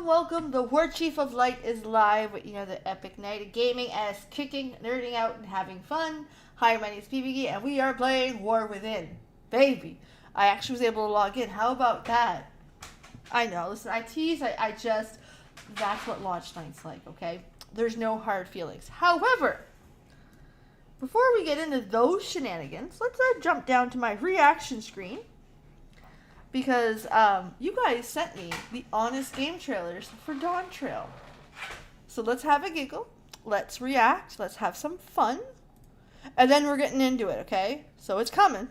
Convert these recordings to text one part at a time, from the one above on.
welcome. The War Chief of Light is live with the epic night of gaming as kicking, nerding out, and having fun. Hi, my name is PBG, and we are playing War Within. Baby, I actually was able to log in. How about that? I know. Listen, I tease. I just... That's what launch night's like, okay? There's no hard feelings. However, before we get into those shenanigans, let's jump down to my reaction screen. Because you guys sent me the honest game trailers for Dawntrial. So let's have a giggle. Let's react. Let's have some fun. And then we're getting into it, okay? So it's coming.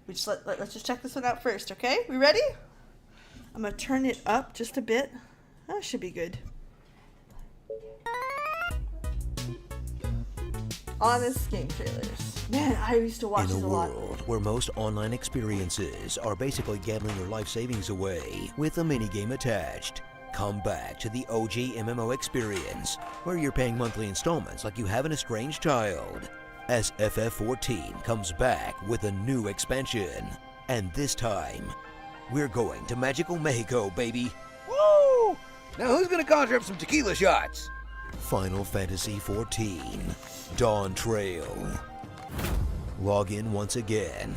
Let's just check this one out first, okay? We ready? I'm going to turn it up just a bit. That should be good. Honest game trailers. Man, I used to watch this a lot. In a world where most online experiences are basically gambling your life savings away with a minigame attached, come back to the OG MMO experience where you're paying monthly installments like you have an estranged child. As ff14 comes back with a new expansion. And this time, we're going to Magical Mexico, baby. Woo! Now who's gonna conjure up some tequila shots? Final Fantasy XIV, Dawntrial. Log in once again,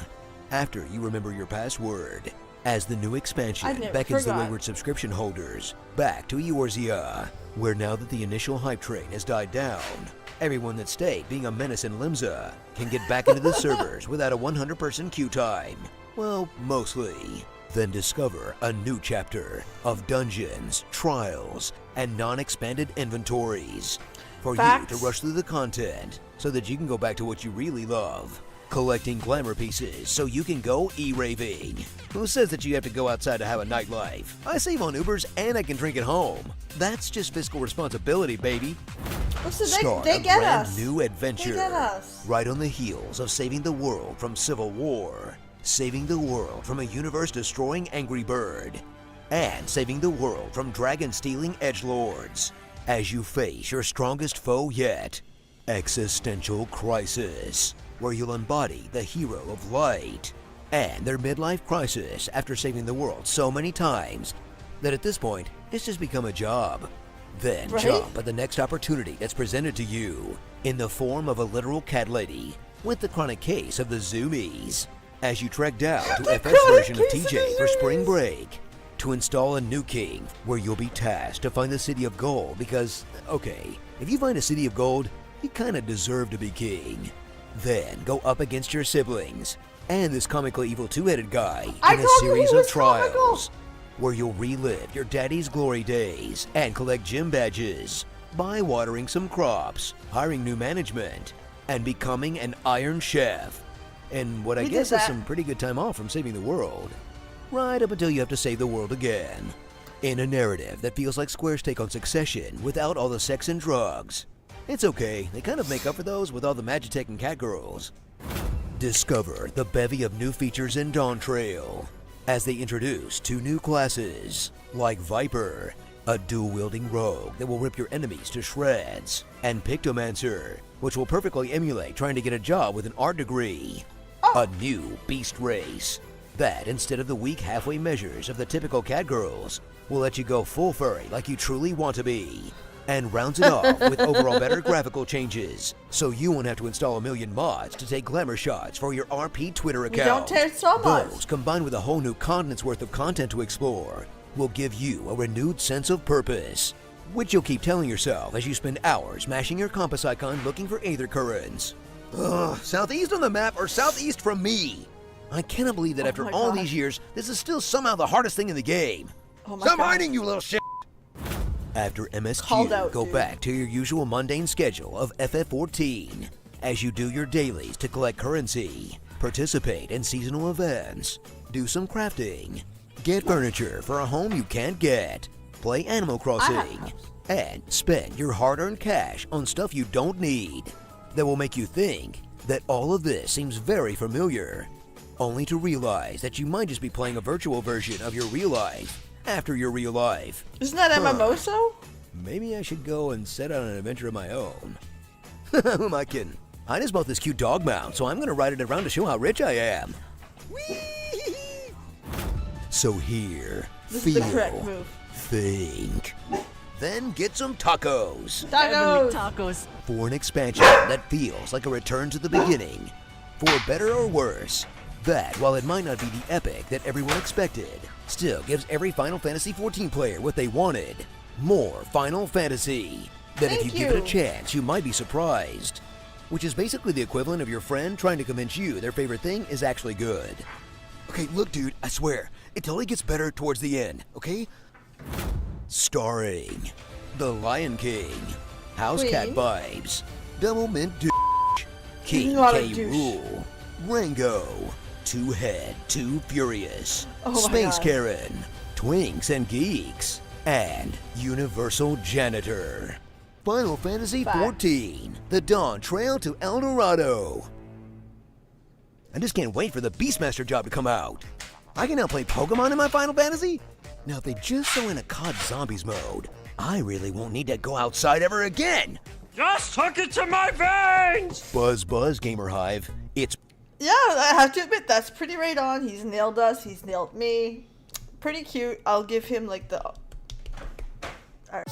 after you remember your password, as the new expansion beckons the wayward subscription holders back to Eorzea, where now that the initial hype train has died down, everyone that stayed being a menace in Limsa can get back into the servers without a 100% queue time. Well, mostly. Then discover a new chapter of dungeons, trials, and non-expanded inventories for you to rush through the content so that you can go back to what you really love. Collecting glamour pieces so you can go e-raving. Who says that you have to go outside to have a nightlife? I save on Ubers and I can drink at home. That's just fiscal responsibility, baby. Listen, Start they a get brand us. new adventure They get us. right on the heels of saving the world from civil war, saving the world from a universe-destroying Angry Bird, and saving the world from dragon-stealing edgelords as you face your strongest foe yet, Existential Crisis, where you'll embody the hero of light and their midlife crisis after saving the world so many times that at this point it's just become a job. Then jump at the next opportunity that's presented to you in the form of a literal cat lady with the chronic case of the zoomies as you trek down to FS version of TJ for spring break to install a new king where you'll be tasked to find the City of Gold because, okay, if you find a City of Gold, you kinda deserve to be king. Then go up against your siblings and this comically evil two-headed guy in a series of trials where you'll relive your daddy's glory days and collect gym badges by watering some crops, hiring new management, and becoming an Iron Chef. And what I guess is some pretty good time off from saving the world. Right up until you have to save the world again. In a narrative that feels like Square's take on Succession without all the sex and drugs. It's okay, they kind of make up for those with all the Magitech and Catgirls. Discover the bevy of new features in Dawntrial as they introduce 2 new classes, like Viper, a dual-wielding rogue that will rip your enemies to shreds, and Pictomancer, which will perfectly emulate trying to get a job with an art degree. A new beast race that, instead of the weak halfway measures of the typical catgirls, will let you go full furry like you truly want to be. And rounds it off with overall better graphical changes, so you won't have to install a million mods to take glamour shots for your RP Twitter account. Those, combined with a whole new continent's worth of content to explore, will give you a renewed sense of purpose, which you'll keep telling yourself as you spend hours mashing your compass icon looking for aether currents. Ugh, southeast on the map or southeast from me? I cannot believe that after all these years, this is still somehow the hardest thing in the game. Stop hiding, you little shit! After MSQ, go back to your usual mundane schedule of FF14 as you do your dailies to collect currency, participate in seasonal events, do some crafting, get furniture for a home you can't get, play Animal Crossing, and spend your hard-earned cash on stuff you don't need that will make you think that all of this seems very familiar, only to realize that you might just be playing a virtual version of your real life after your real life. Isn't that MMOso? Maybe I should go and set out on an adventure of my own. Who am I kidding? I just bought this cute dog mount, so I'm gonna ride it around to show how rich I am. Whee! So here, This is the feel, correct move. think, then get some tacos. Tacos! Tacos. For an expansion that feels like a return to the beginning. For better or worse, that, while it might not be the epic that everyone expected, still gives every Final Fantasy XIV player what they wanted. More Final Fantasy. That if Thank you give it a you. chance, you might be surprised. Which is basically the equivalent of your friend trying to convince you their favorite thing is actually good. Okay, look dude, I swear, it totally gets better towards the end, okay? Starring The Lion King, House Cat Queen. Vibes, Double Mint Douche, King Not a K. douche. Rool, Rango, Two Head, Too Furious, Oh my Space God. Karen, Twinks and Geeks, and Universal Janitor. Final Fantasy Fact. XIV, The Dawntrial to El Dorado. I just can't wait for the Beastmaster job to come out. I can now play Pokemon in my Final Fantasy? Now if they just throw in a COD Zombies mode, I really won't need to go outside ever again. Just hook it to my veins! Buzz Gamer Hive, it's Yeah, I have to admit, that's pretty right on. He's nailed us. He's nailed me. Pretty cute. I'll give him like the... Alright.